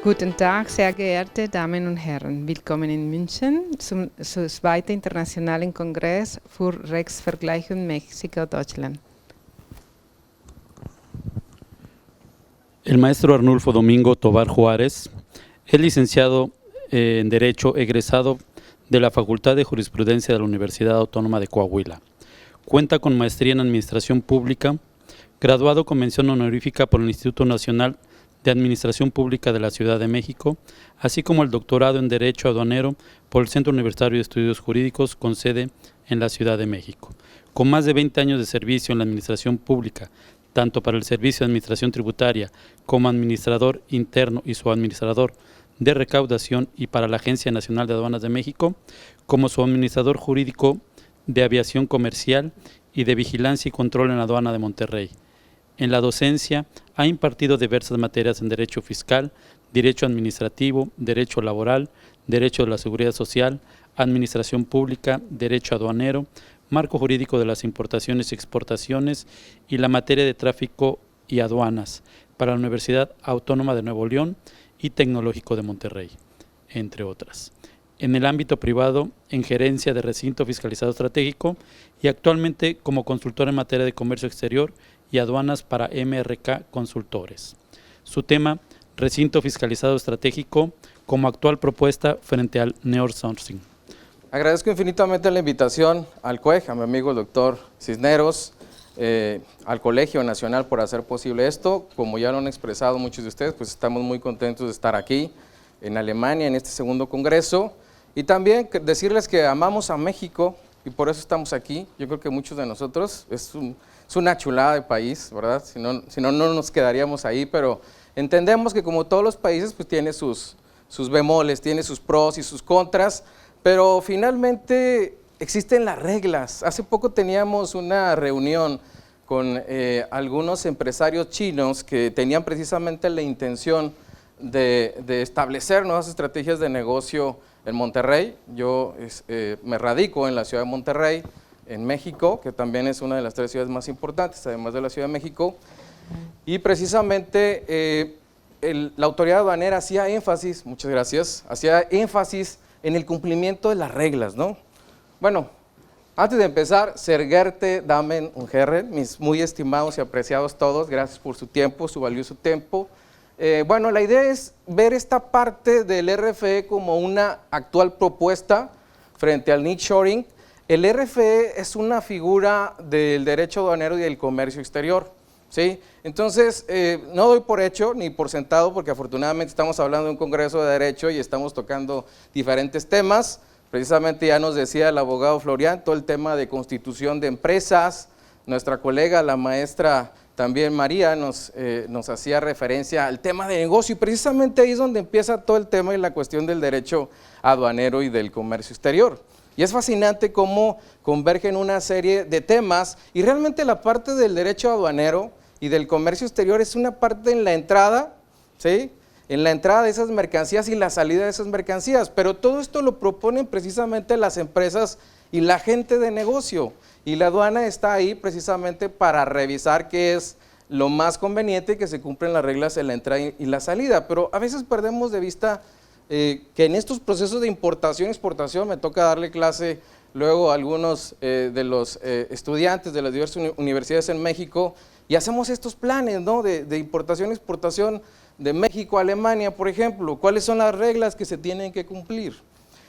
Guten Tag, sehr geehrte Damen und Herren. Willkommen in München zum zweiten internationalen Kongress für Rechtsvergleichung Mexiko-Deutschland. El maestro Arnulfo Domingo Tobar Juárez es licenciado en Derecho egresado de la Facultad de Jurisprudencia de la Universidad Autónoma de Coahuila. Cuenta con maestría en Administración Pública, graduado con mención honorífica por el Instituto Nacional de Administración Pública de la Ciudad de México, así como el doctorado en Derecho Aduanero por el Centro Universitario de Estudios Jurídicos con sede en la Ciudad de México. Con más de 20 años de servicio en la Administración Pública, tanto para el Servicio de Administración Tributaria como administrador interno y subadministrador de recaudación y para la Agencia Nacional de Aduanas de México, como subadministrador jurídico de aviación comercial y de vigilancia y control en la aduana de Monterrey. En la docencia ha impartido diversas materias en Derecho Fiscal, Derecho Administrativo, Derecho Laboral, Derecho de la Seguridad Social, Administración Pública, Derecho Aduanero, Marco Jurídico de las Importaciones y Exportaciones y la materia de Tráfico y Aduanas para la Universidad Autónoma de Nuevo León y Tecnológico de Monterrey, entre otras. En el ámbito privado, en gerencia de recinto fiscalizado estratégico y actualmente como consultor en materia de comercio exterior y aduanas para MRK Consultores. Su tema, recinto fiscalizado estratégico como actual propuesta frente al nearshoring. Agradezco infinitamente la invitación al CUEG, a mi amigo el doctor Cisneros, al Colegio Nacional por hacer posible esto. Como ya lo han expresado muchos de ustedes, pues estamos muy contentos de estar aquí en Alemania en este segundo congreso y también decirles que amamos a México y por eso estamos aquí. Yo creo que muchos de nosotros, es una chulada de país, ¿verdad? Si no, no nos quedaríamos ahí, pero entendemos que como todos los países, pues tiene sus bemoles, tiene sus pros y sus contras, pero finalmente existen las reglas. Hace poco teníamos una reunión con algunos empresarios chinos que tenían precisamente la intención de establecer nuevas estrategias de negocio en Monterrey. Yo me radico en la ciudad de Monterrey, en México, que también es una de las 3 ciudades más importantes, además de la Ciudad de México, y precisamente la autoridad aduanera hacía énfasis, muchas gracias, hacía énfasis en el cumplimiento de las reglas, ¿no? Bueno, antes de empezar, sehr geehrte Damen und Herren, mis muy estimados y apreciados todos, gracias por su tiempo, su valioso tiempo. Bueno, la idea es ver esta parte del RFE como una actual propuesta frente al nearshoring. El RFE es una figura del derecho aduanero y del comercio exterior, ¿sí? Entonces, no doy por hecho ni por sentado, porque afortunadamente estamos hablando de un congreso de derecho y estamos tocando diferentes temas. Precisamente ya nos decía el abogado Florian, todo el tema de constitución de empresas. Nuestra colega, la maestra también María, nos hacía referencia al tema de negocio y precisamente ahí es donde empieza todo el tema y la cuestión del derecho aduanero y del comercio exterior. Y es fascinante cómo convergen una serie de temas y realmente la parte del derecho aduanero y del comercio exterior es una parte en la entrada, ¿sí? En la entrada de esas mercancías y la salida de esas mercancías, pero todo esto lo proponen precisamente las empresas y la gente de negocio y la aduana está ahí precisamente para revisar qué es lo más conveniente y que se cumplen las reglas en la entrada y la salida, pero a veces perdemos de vista que en estos procesos de importación y exportación me toca darle clase luego a algunos de los estudiantes de las diversas universidades en México y hacemos estos planes, ¿no? de importación y exportación de México a Alemania, por ejemplo, cuáles son las reglas que se tienen que cumplir.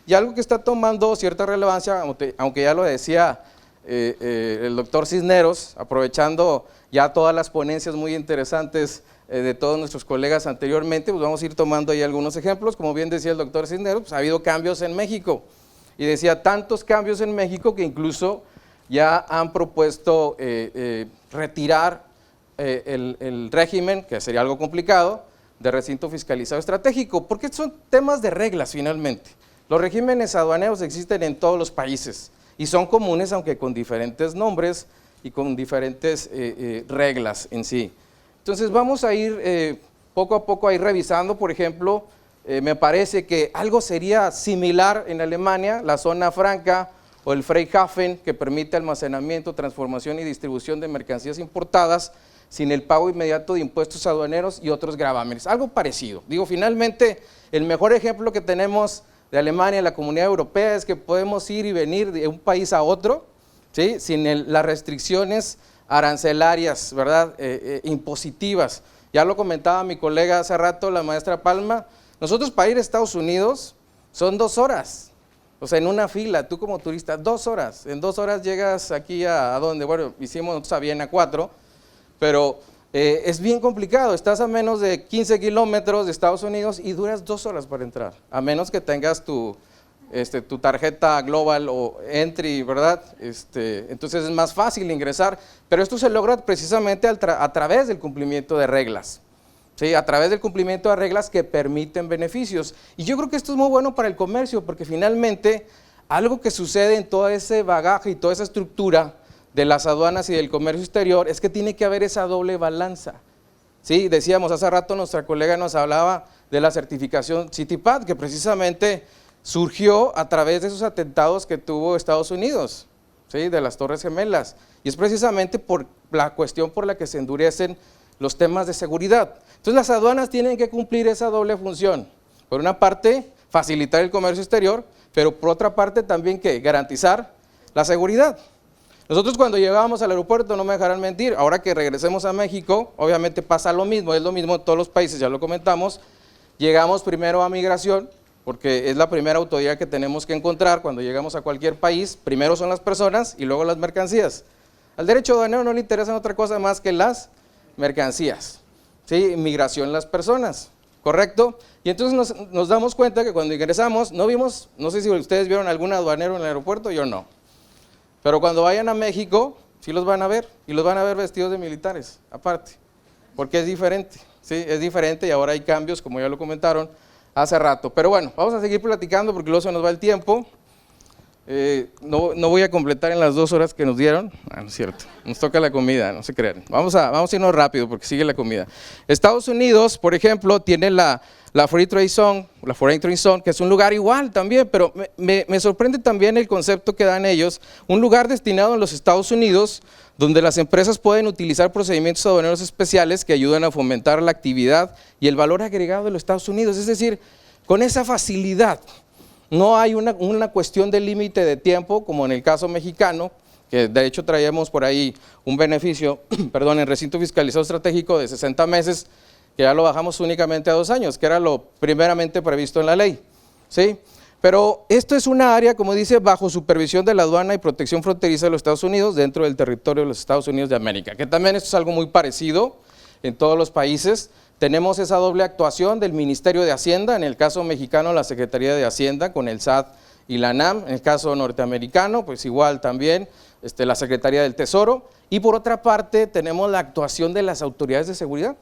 Y algo que está tomando cierta relevancia, aunque ya lo decía el doctor Cisneros, aprovechando ya todas las ponencias muy interesantes de todos nuestros colegas anteriormente, pues vamos a ir tomando ahí algunos ejemplos. Como bien decía el doctor Cisneros, pues ha habido cambios en México, y decía tantos cambios en México que incluso ya han propuesto retirar el régimen, que sería algo complicado, de recinto fiscalizado estratégico, porque son temas de reglas finalmente. Los regímenes aduaneros existen en todos los países y son comunes, aunque con diferentes nombres y con diferentes reglas en sí. Entonces vamos a ir poco a poco revisando. Por ejemplo, me parece que algo sería similar en Alemania, la zona franca o el Freihafen, que permite almacenamiento, transformación y distribución de mercancías importadas, sin el pago inmediato de impuestos aduaneros y otros gravámenes. Algo parecido. Digo, finalmente, el mejor ejemplo que tenemos de Alemania, la Comunidad Europea, es que podemos ir y venir de un país a otro, ¿sí? Sin las restricciones arancelarias, ¿verdad? Impositivas. Ya lo comentaba mi colega hace rato, la maestra Palma, nosotros para ir a Estados Unidos son 2 horas, o sea, en una fila, tú como turista, 2 horas, en 2 horas llegas aquí ¿a dónde? Bueno, hicimos nosotros a Viena 4, pero es bien complicado, estás a menos de 15 kilómetros de Estados Unidos y duras 2 horas para entrar, a menos que tengas tu tarjeta Global o Entry, ¿verdad? Entonces es más fácil ingresar, pero esto se logra precisamente a través del cumplimiento de reglas, ¿sí? A través del cumplimiento de reglas que permiten beneficios. Y yo creo que esto es muy bueno para el comercio, porque finalmente algo que sucede en todo ese bagaje y toda esa estructura de las aduanas y del comercio exterior es que tiene que haber esa doble balanza. ¿Sí? Decíamos hace rato, nuestra colega nos hablaba de la certificación CITIPAD, que precisamente surgió a través de esos atentados que tuvo Estados Unidos, ¿sí? De las Torres Gemelas, y es precisamente por la cuestión por la que se endurecen los temas de seguridad. Entonces las aduanas tienen que cumplir esa doble función, por una parte facilitar el comercio exterior, pero por otra parte también que garantizar la seguridad. Nosotros cuando llegábamos al aeropuerto, no me dejarán mentir, ahora que regresemos a México, obviamente pasa lo mismo, es lo mismo en todos los países, ya lo comentamos, llegamos primero a migración, porque es la primera autoridad que tenemos que encontrar cuando llegamos a cualquier país, primero son las personas y luego las mercancías. Al derecho aduanero no le interesan otra cosa más que las mercancías, ¿sí? Migración las personas, ¿correcto? Y entonces nos damos cuenta que cuando ingresamos, no sé si ustedes vieron algún aduanero en el aeropuerto, yo no. Pero cuando vayan a México, sí los van a ver, y los van a ver vestidos de militares, aparte, porque es diferente, ¿sí? Es diferente y ahora hay cambios, como ya lo comentaron hace rato. Pero bueno, vamos a seguir platicando porque luego se nos va el tiempo. No voy a completar en las 2 horas que nos dieron. No es cierto, nos toca la comida, no se crean. Vamos a irnos rápido porque sigue la comida. Estados Unidos, por ejemplo, tiene la Free Trade Zone, que es un lugar igual también, pero me sorprende también el concepto que dan ellos, un lugar destinado en los Estados Unidos donde las empresas pueden utilizar procedimientos aduaneros especiales que ayudan a fomentar la actividad y el valor agregado de los Estados Unidos, es decir, con esa facilidad. No hay una cuestión de límite de tiempo, como en el caso mexicano, que de hecho traíamos por ahí un beneficio, perdón, en recinto fiscalizado estratégico de 60 meses, que ya lo bajamos únicamente a 2 años, que era lo primeramente previsto en la ley, ¿sí? Pero esto es una área, como dice, bajo supervisión de la aduana y protección fronteriza de los Estados Unidos dentro del territorio de los Estados Unidos de América, que también esto es algo muy parecido en todos los países. Tenemos esa doble actuación del Ministerio de Hacienda, en el caso mexicano la Secretaría de Hacienda con el SAT y la NAM, en el caso norteamericano pues igual también la Secretaría del Tesoro, y por otra parte tenemos la actuación de las autoridades de seguridad,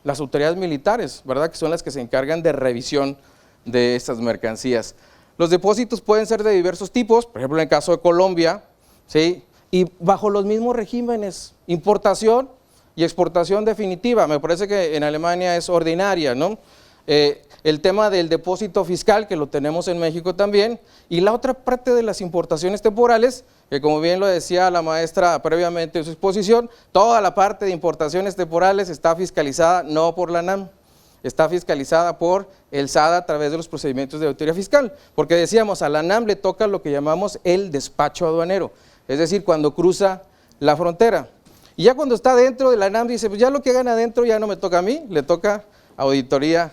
las autoridades militares, ¿verdad? Que son las que se encargan de revisión de estas mercancías. Los depósitos pueden ser de diversos tipos, por ejemplo en el caso de Colombia, ¿sí? Y bajo los mismos regímenes, importación y exportación definitiva, me parece que en Alemania es ordinaria, ¿no? El tema del depósito fiscal, que lo tenemos en México también, y la otra parte de las importaciones temporales, que como bien lo decía la maestra previamente en su exposición, toda la parte de importaciones temporales está fiscalizada no por la NAM, está fiscalizada por el SAT a través de los procedimientos de auditoría fiscal, porque decíamos, a la NAM le toca lo que llamamos el despacho aduanero, es decir, cuando cruza la frontera. Y ya cuando está dentro de la NAM dice, pues ya lo que gana adentro ya no me toca a mí, le toca auditoría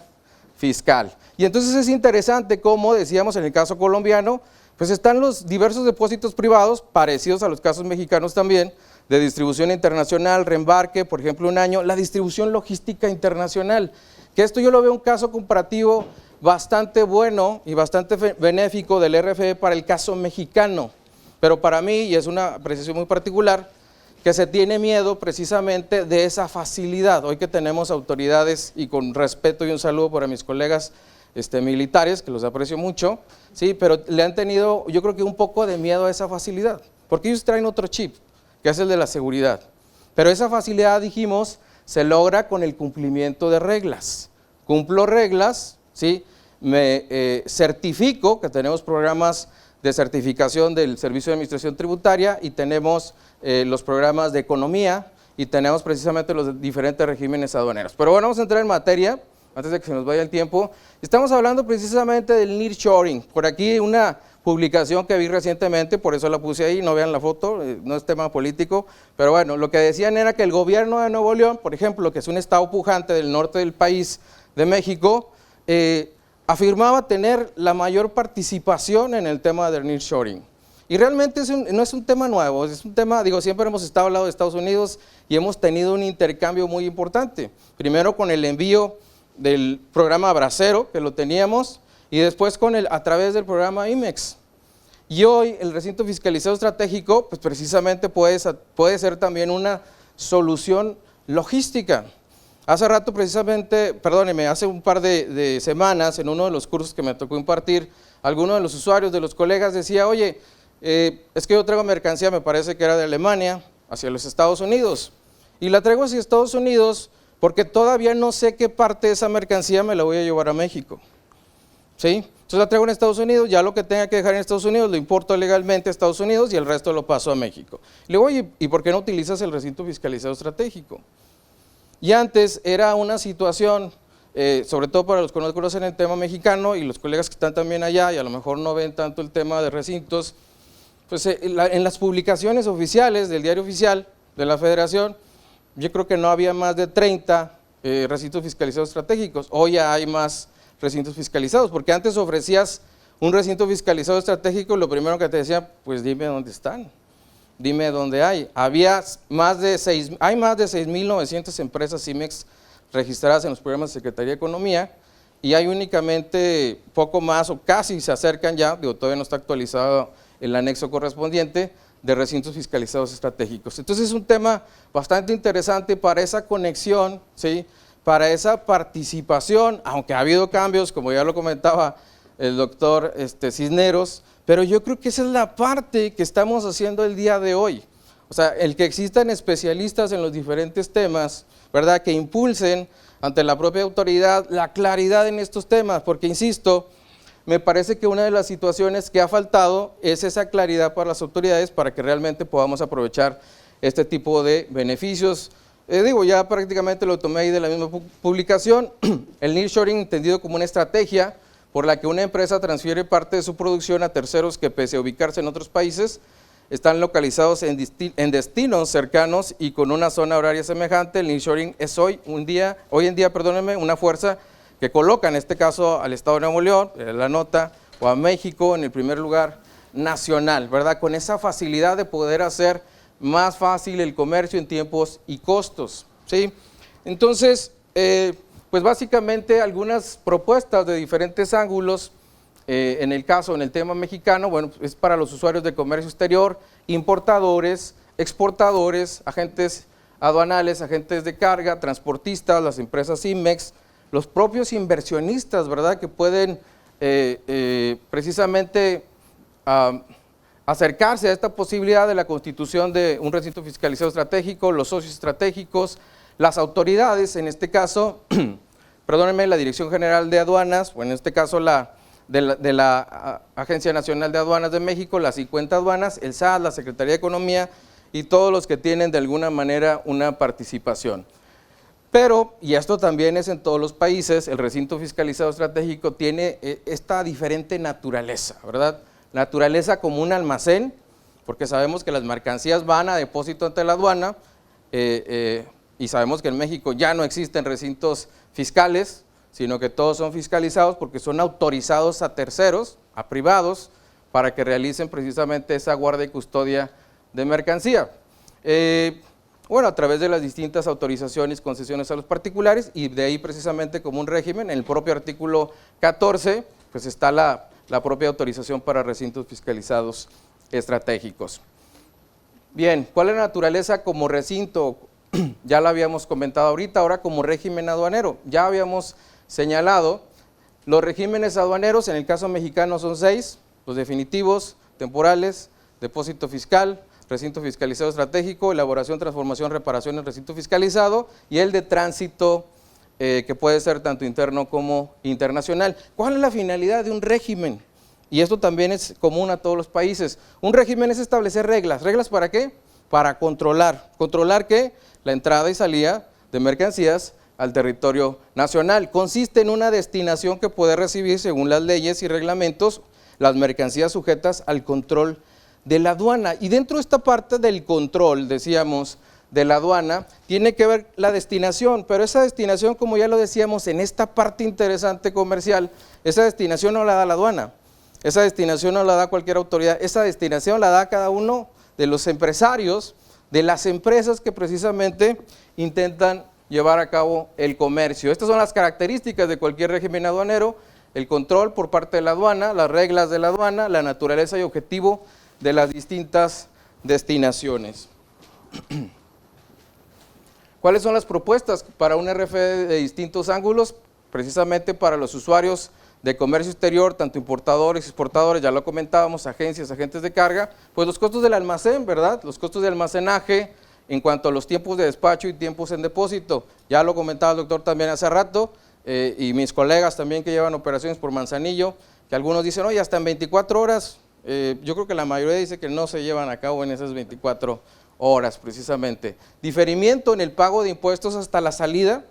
fiscal. Y entonces es interesante cómo, decíamos en el caso colombiano, pues están los diversos depósitos privados, parecidos a los casos mexicanos también, de distribución internacional, reembarque, por ejemplo 1 año, la distribución logística internacional, que esto yo lo veo un caso comparativo bastante bueno y bastante benéfico del RFE para el caso mexicano, pero para mí, y es una apreciación muy particular, que se tiene miedo precisamente de esa facilidad. Hoy que tenemos autoridades, y con respeto y un saludo para mis colegas militares, que los aprecio mucho, sí, pero le han tenido, yo creo que un poco de miedo a esa facilidad, porque ellos traen otro chip, que es el de la seguridad. Pero esa facilidad, dijimos, se logra con el cumplimiento de reglas. Cumplo reglas, ¿sí? Me certifico, que tenemos programas de certificación del Servicio de Administración Tributaria y tenemos los programas de economía, y tenemos precisamente los diferentes regímenes aduaneros. Pero bueno, vamos a entrar en materia, antes de que se nos vaya el tiempo. Estamos hablando precisamente del nearshoring. Por aquí una publicación que vi recientemente, por eso la puse ahí, no vean la foto, no es tema político, pero bueno, lo que decían era que el gobierno de Nuevo León, por ejemplo, que es un estado pujante del norte del país de México, afirmaba tener la mayor participación en el tema del nearshoring. Y realmente no es un tema nuevo, es un tema, digo, siempre hemos estado al lado de Estados Unidos y hemos tenido un intercambio muy importante. Primero con el envío del programa Bracero, que lo teníamos, y después a través del programa IMEX. Y hoy el recinto fiscalizado estratégico, pues precisamente puede ser también una solución logística. Hace rato precisamente, perdóneme, hace un par de semanas en uno de los cursos que me tocó impartir, alguno de los usuarios, de los colegas decía, oye, es que yo traigo mercancía, me parece que era de Alemania, hacia los Estados Unidos, y la traigo hacia Estados Unidos porque todavía no sé qué parte de esa mercancía me la voy a llevar a México. ¿Sí? Entonces la traigo en Estados Unidos, ya lo que tenga que dejar en Estados Unidos lo importo legalmente a Estados Unidos y el resto lo paso a México. Y le digo, oye, ¿y por qué no utilizas el recinto fiscalizado estratégico? Y antes era una situación, sobre todo para los que no conocen el tema mexicano y los colegas que están también allá y a lo mejor no ven tanto el tema de recintos, pues en las publicaciones oficiales del diario oficial de la Federación, yo creo que no había más de 30 recintos fiscalizados estratégicos. Hoy ya hay más recintos fiscalizados, porque antes ofrecías un recinto fiscalizado estratégico y lo primero que te decía, pues dime dónde están, dime dónde hay. Hay más de 6.900 empresas IMEX registradas en los programas de Secretaría de Economía y hay únicamente poco más o casi se acercan ya, digo, todavía no está actualizado el anexo correspondiente, de recintos fiscalizados estratégicos. Entonces es un tema bastante interesante para esa conexión, ¿sí?, para esa participación, aunque ha habido cambios, como ya lo comentaba el doctor Cisneros, pero yo creo que esa es la parte que estamos haciendo el día de hoy. O sea, el que existan especialistas en los diferentes temas, ¿verdad?, que impulsen ante la propia autoridad la claridad en estos temas, porque insisto, me parece que una de las situaciones que ha faltado es esa claridad para las autoridades para que realmente podamos aprovechar este tipo de beneficios. Digo, ya prácticamente lo tomé ahí de la misma publicación, el nearshoring entendido como una estrategia por la que una empresa transfiere parte de su producción a terceros que pese a ubicarse en otros países, están localizados en destinos cercanos y con una zona horaria semejante. El nearshoring es hoy en día, una fuerza que coloca en este caso al Estado de Nuevo León, la nota, o a México en el primer lugar nacional, ¿verdad? Con esa facilidad de poder hacer más fácil el comercio en tiempos y costos, ¿sí? Entonces, pues básicamente algunas propuestas de diferentes ángulos, en el tema mexicano, bueno, es para los usuarios de comercio exterior, importadores, exportadores, agentes aduanales, agentes de carga, transportistas, las empresas IMEX, los propios inversionistas, ¿verdad?, que pueden precisamente acercarse a esta posibilidad de la constitución de un recinto fiscalizado estratégico, los socios estratégicos, las autoridades, en este caso, perdónenme, la Dirección General de Aduanas, o en este caso de la Agencia Nacional de Aduanas de México, las 50 aduanas, el SAT, la Secretaría de Economía y todos los que tienen de alguna manera una participación. Pero, y esto también es en todos los países, el recinto fiscalizado estratégico tiene esta diferente naturaleza, ¿verdad? Naturaleza como un almacén, porque sabemos que las mercancías van a depósito ante la aduana, y sabemos que en México ya no existen recintos fiscales, sino que todos son fiscalizados porque son autorizados a terceros, a privados, para que realicen precisamente esa guardia y custodia de mercancía. Bueno, a través de las distintas autorizaciones, concesiones a los particulares, y de ahí precisamente como un régimen, en el propio artículo 14, pues está la propia autorización para recintos fiscalizados estratégicos. Bien, ¿cuál es la naturaleza como recinto? Ya lo habíamos comentado ahorita, ahora como régimen aduanero. Ya habíamos señalado, los regímenes aduaneros en el caso mexicano son 6, los definitivos, temporales, depósito fiscal, recinto fiscalizado estratégico, elaboración, transformación, reparación en recinto fiscalizado y el de tránsito que puede ser tanto interno como internacional. ¿Cuál es la finalidad de un régimen? Y esto también es común a todos los países. Un régimen es establecer reglas. ¿Reglas para qué? para controlar. ¿Controlar qué? La entrada y salida de mercancías al territorio nacional. Consiste en una destinación que puede recibir, según las leyes y reglamentos, las mercancías sujetas al control de la aduana. Y dentro de esta parte del control, decíamos, de la aduana, tiene que ver la destinación, pero esa destinación, como ya lo decíamos, en esta parte interesante comercial, esa destinación no la da la aduana, esa destinación no la da cualquier autoridad, esa destinación la da cada uno de los empresarios, de las empresas que precisamente intentan llevar a cabo el comercio. Estas son las características de cualquier régimen aduanero: el control por parte de la aduana, las reglas de la aduana, la naturaleza y objetivo de las distintas destinaciones. ¿Cuáles son las propuestas para un RFE de distintos ángulos? Precisamente para los usuarios de comercio exterior, tanto importadores, exportadores, ya lo comentábamos, agencias, agentes de carga, pues los costos del almacén, ¿verdad? Los costos de almacenaje en cuanto a los tiempos de despacho y tiempos en depósito. Ya lo comentaba el doctor también hace rato, y mis colegas también que llevan operaciones por Manzanillo, que algunos dicen, oye, hasta en 24 horas, yo creo que la mayoría dice que no se llevan a cabo en esas 24 horas precisamente. Diferimiento en el pago de impuestos hasta la salida,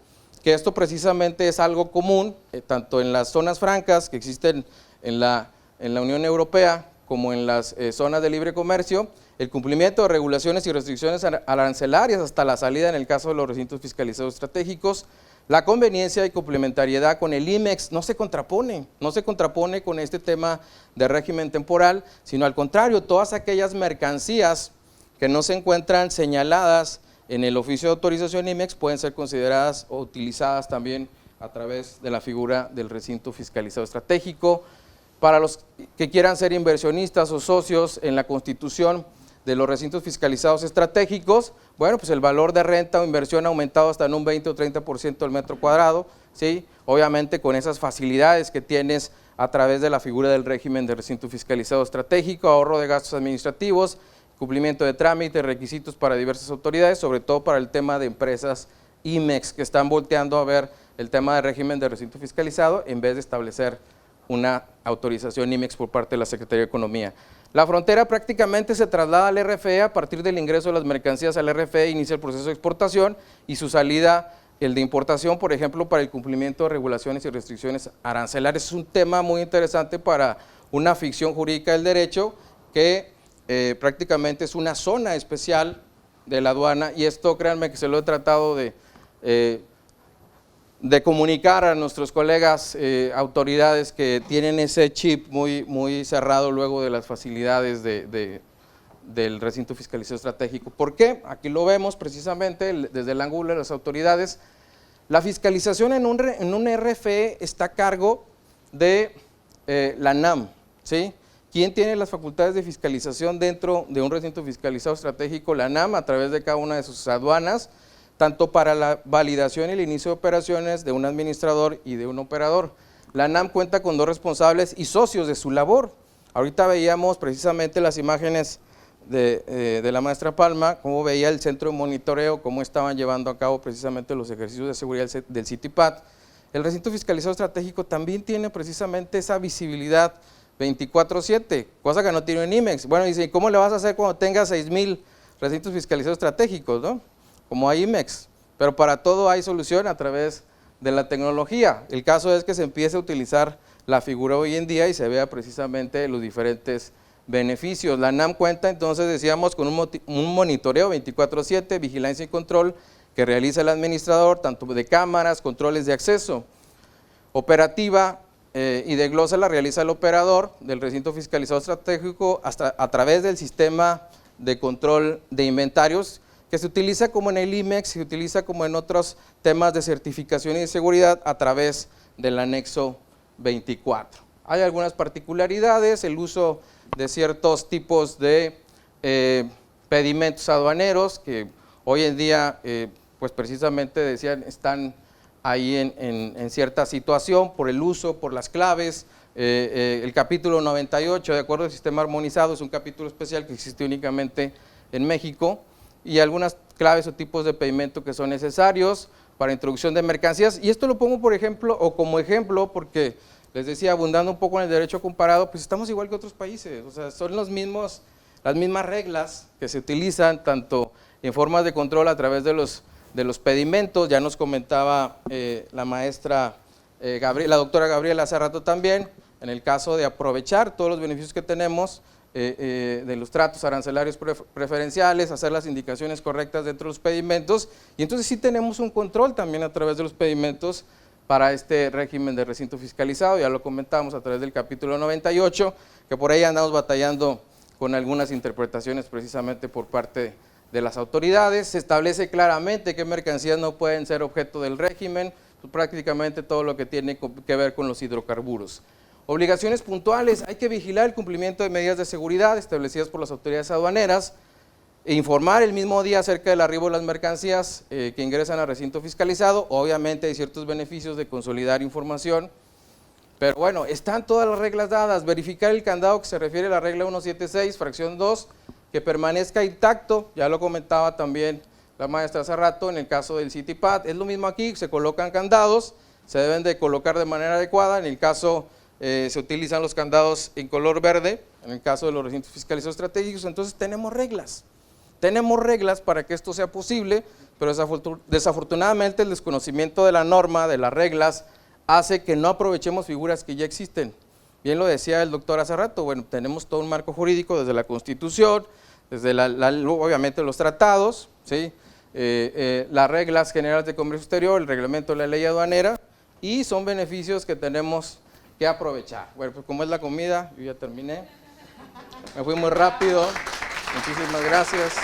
que esto precisamente es algo común, tanto en las zonas francas que existen en la Unión Europea, como en las zonas de libre comercio, el cumplimiento de regulaciones y restricciones arancelarias hasta la salida en el caso de los recintos fiscalizados estratégicos, la conveniencia y complementariedad con el IMEX no se contrapone con este tema de régimen temporal, sino al contrario, todas aquellas mercancías que no se encuentran señaladas en el oficio de autorización IMEX pueden ser consideradas o utilizadas también a través de la figura del recinto fiscalizado estratégico. Para los que quieran ser inversionistas o socios en la constitución de los recintos fiscalizados estratégicos, bueno, pues el valor de renta o inversión ha aumentado hasta en un 20 o 30% del metro cuadrado, ¿sí? Obviamente con esas facilidades que tienes a través de la figura del régimen de recinto fiscalizado estratégico, ahorro de gastos administrativos, cumplimiento de trámites, requisitos para diversas autoridades, sobre todo para el tema de empresas IMEX, que están volteando a ver el tema de régimen de recinto fiscalizado en vez de establecer una autorización IMEX por parte de la Secretaría de Economía. La frontera prácticamente se traslada al RFE a partir del ingreso de las mercancías al RFE, inicia el proceso de exportación y su salida, el de importación, por ejemplo, para el cumplimiento de regulaciones y restricciones arancelarias. Es un tema muy interesante para una ficción jurídica del derecho que prácticamente es una zona especial de la aduana, y esto créanme que se lo he tratado de comunicar a nuestros colegas autoridades que tienen ese chip muy cerrado luego de las facilidades del recinto fiscalizado estratégico. ¿Por qué? Aquí lo vemos precisamente desde el ángulo de las autoridades. La fiscalización en un RFE está a cargo de la NAM, ¿sí? ¿Quién tiene las facultades de fiscalización dentro de un recinto fiscalizado estratégico? La NAM, a través de cada una de sus aduanas, tanto para la validación y el inicio de operaciones de un administrador y de un operador. La NAM cuenta con 2 responsables y socios de su labor. Ahorita veíamos precisamente las imágenes de la maestra Palma, cómo veía el centro de monitoreo, cómo estaban llevando a cabo precisamente los ejercicios de seguridad del CITIPAT. El recinto fiscalizado estratégico también tiene precisamente esa visibilidad 24/7, cosa que no tiene en IMEX. Bueno, dice, ¿cómo le vas a hacer cuando tengas 6,000 recintos fiscalizados estratégicos, no? Como hay IMEX, pero para todo hay solución a través de la tecnología. El caso es que se empiece a utilizar la figura hoy en día y se vea precisamente los diferentes beneficios. La NAM cuenta entonces, decíamos, con un monitoreo 24/7, vigilancia y control que realiza el administrador, tanto de cámaras, controles de acceso. Operativa y de glosa la realiza el operador del recinto fiscalizado estratégico a través del sistema de control de inventarios, que se utiliza como en el IMEX, se utiliza como en otros temas de certificación y de seguridad a través del anexo 24. Hay algunas particularidades, el uso de ciertos tipos de pedimentos aduaneros que hoy en día, pues precisamente decían, están ahí en cierta situación por el uso, por las claves. El capítulo 98, de acuerdo al sistema armonizado, es un capítulo especial que existe únicamente en México, y algunas claves o tipos de pedimento que son necesarios para introducción de mercancías. Y esto lo pongo por ejemplo, o como ejemplo, porque les decía, abundando un poco en el derecho comparado, pues estamos igual que otros países, o sea, son las las mismas reglas que se utilizan tanto en formas de control a través de los pedimentos. Ya nos comentaba la maestra la doctora Gabriela hace rato también, en el caso de aprovechar todos los beneficios que tenemos de los tratos arancelarios preferenciales, hacer las indicaciones correctas dentro de los pedimentos, y entonces sí tenemos un control también a través de los pedimentos para este régimen de recinto fiscalizado. Ya lo comentábamos a través del capítulo 98, que por ahí andamos batallando con algunas interpretaciones precisamente por parte de las autoridades. Se establece claramente qué mercancías no pueden ser objeto del régimen, pues prácticamente todo lo que tiene que ver con los hidrocarburos. Obligaciones puntuales: hay que vigilar el cumplimiento de medidas de seguridad establecidas por las autoridades aduaneras, e informar el mismo día acerca del arribo de las mercancías que ingresan al recinto fiscalizado. Obviamente hay ciertos beneficios de consolidar información, pero bueno, están todas las reglas dadas. Verificar el candado, que se refiere a la regla 176, fracción 2, que permanezca intacto, ya lo comentaba también la maestra hace rato, en el caso del CityPad, es lo mismo aquí, se colocan candados, se deben de colocar de manera adecuada. En el caso se utilizan los candados en color verde, en el caso de los recintos fiscalizados estratégicos. Entonces tenemos reglas para que esto sea posible, pero desafortunadamente el desconocimiento de la norma, de las reglas, hace que no aprovechemos figuras que ya existen. Bien lo decía el doctor hace rato, bueno, tenemos todo un marco jurídico desde la Constitución, desde obviamente los tratados, ¿sí? Las reglas generales de comercio exterior, el reglamento de la ley aduanera, y son beneficios que tenemos que aprovechar. Bueno, pues como es la comida, yo ya terminé, me fui muy rápido, muchísimas gracias.